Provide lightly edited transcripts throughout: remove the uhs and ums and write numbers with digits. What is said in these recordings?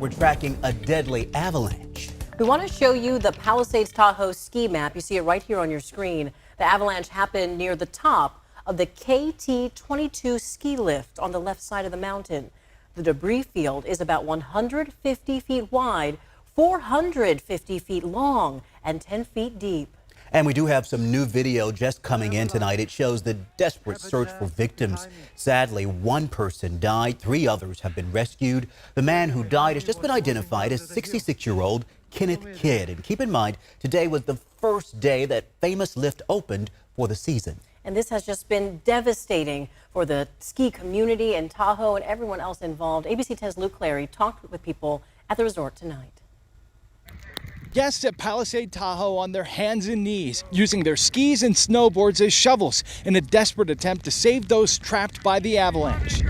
We're tracking a deadly avalanche. We want to show you the Palisades Tahoe ski map. You see it right here on your screen. The avalanche happened near the top of the KT-22 ski lift on the left side of the mountain. The debris field is about 150 feet wide, 450 feet long, and 10 feet deep. And we do have some new video just coming in tonight. It shows the desperate search for victims. Sadly, one person died. 3 others have been rescued. The man who died has just been identified as 66-year-old Kenneth Kidd. And keep in mind, today was the first day that famous lift opened for the season. And this has just been devastating for the ski community and Tahoe and everyone else involved. ABC 10's Luke Clary talked with people at the resort tonight. Guests at Palisades Tahoe on their hands and knees, using their skis and snowboards as shovels in a desperate attempt to save those trapped by the avalanche.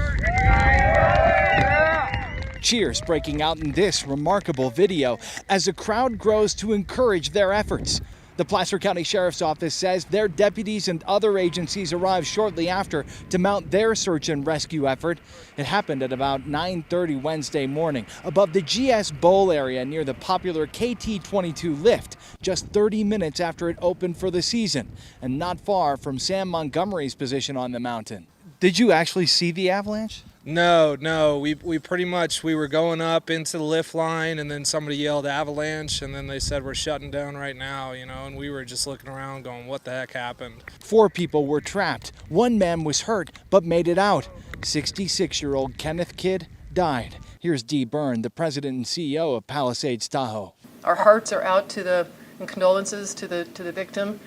Cheers breaking out in this remarkable video as a crowd grows to encourage their efforts. The Placer County Sheriff's Office says their deputies and other agencies arrived shortly after to mount their search and rescue effort. It happened at about 9:30 Wednesday morning above the GS Bowl area near the popular KT-22 lift, just 30 minutes after it opened for the season, and not far from Sam Montgomery's position on the mountain. Did you actually see the avalanche? No, we pretty much, we were going up into the lift line and then somebody yelled avalanche and then they said we're shutting down right now, and we were just looking around going, what the heck happened? 4 people were trapped. 1 man was hurt but made it out. 66-year-old Kenneth Kidd died. Here's Dee Byrne, the president and CEO of Palisades Tahoe. Our hearts are out and condolences to the victim,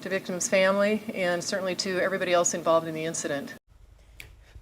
to victim's family, and certainly to everybody else involved in the incident.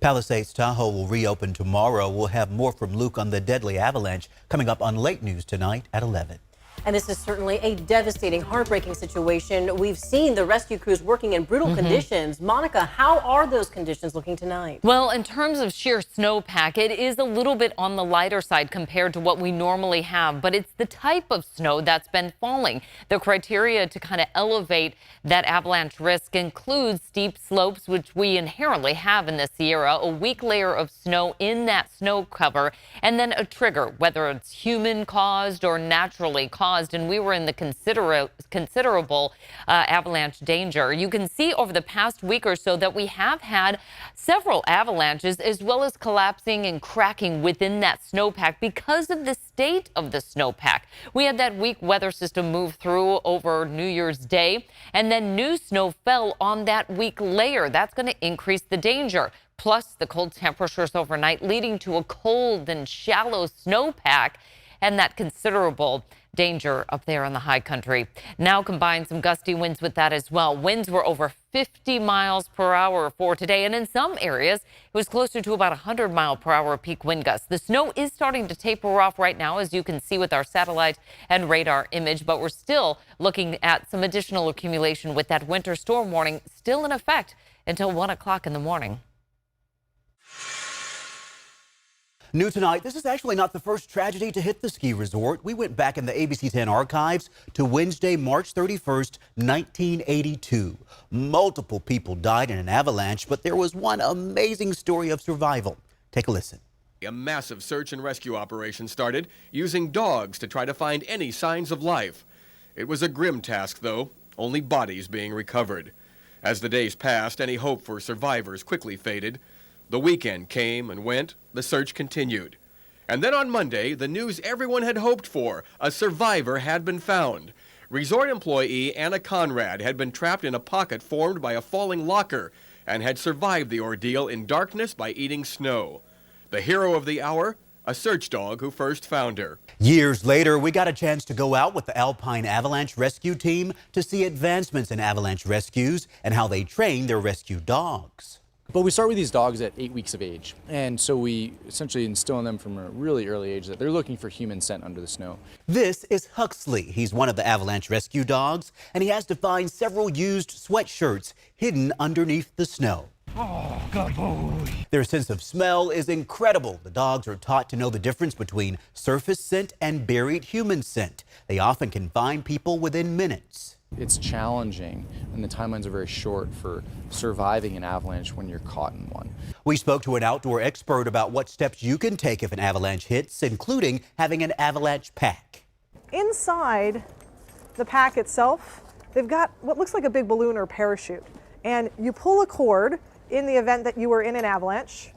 Palisades Tahoe will reopen tomorrow. We'll have more from Luke on the deadly avalanche coming up on Late News tonight at 11. And this is certainly a devastating, heartbreaking situation. We've seen the rescue crews working in brutal conditions. Monica, how are those conditions looking tonight? Well, in terms of sheer snowpack, it is a little bit on the lighter side compared to what we normally have, but it's the type of snow that's been falling. The criteria to kind of elevate that avalanche risk includes steep slopes, which we inherently have in the Sierra, a weak layer of snow in that snow cover, and then a trigger, whether it's human caused or naturally caused. And we were in the considerable avalanche danger. You can see over the past week or so that we have had several avalanches, as well as collapsing and cracking within that snowpack because of the state of the snowpack. We had that weak weather system move through over New Year's Day, and then new snow fell on that weak layer. That's going to increase the danger. Plus the cold temperatures overnight leading to a cold and shallow snowpack and that considerable danger up there in the high country. Now combine some gusty winds with that as well. Winds were over 50 miles per hour for today, and in some areas it was closer to about 100 mile per hour peak wind gusts. The snow is starting to taper off right now, as you can see with our satellite and radar image, but we're still looking at some additional accumulation with that winter storm warning still in effect until 1 o'clock in the morning. New tonight, this is actually not the first tragedy to hit the ski resort. We went back in the ABC 10 archives to Wednesday, March 31st, 1982. Multiple people died in an avalanche, but there was one amazing story of survival. Take a listen. A massive search and rescue operation started using dogs to try to find any signs of life. It was a grim task, though, only bodies being recovered. As the days passed, any hope for survivors quickly faded. The weekend came and went, the search continued. And then on Monday, the news everyone had hoped for, a survivor had been found. Resort employee Anna Conrad had been trapped in a pocket formed by a falling locker and had survived the ordeal in darkness by eating snow. The hero of the hour, a search dog who first found her. Years later, we got a chance to go out with the Alpine Avalanche Rescue Team to see advancements in avalanche rescues and how they train their rescue dogs. But we start with these dogs at 8 weeks of age, and so we essentially instill in them from a really early age that they're looking for human scent under the snow. This is Huxley. He's one of the avalanche rescue dogs, and he has to find several used sweatshirts hidden underneath the snow. Oh, good boy. Their sense of smell is incredible. The dogs are taught to know the difference between surface scent and buried human scent. They often can find people within minutes. It's challenging, and the timelines are very short for surviving an avalanche when you're caught in one. We spoke to an outdoor expert about what steps you can take if an avalanche hits, including having an avalanche pack. Inside the pack itself, they've got what looks like a big balloon or parachute. And you pull a cord in the event that you were in an avalanche,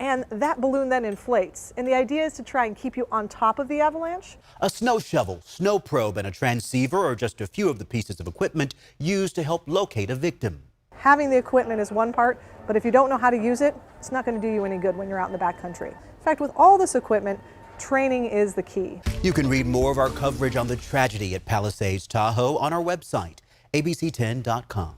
and that balloon then inflates. And the idea is to try and keep you on top of the avalanche. A snow shovel, snow probe, and a transceiver are just a few of the pieces of equipment used to help locate a victim. Having the equipment is one part, but if you don't know how to use it, it's not going to do you any good when you're out in the backcountry. In fact, with all this equipment, training is the key. You can read more of our coverage on the tragedy at Palisades, Tahoe on our website, abc10.com.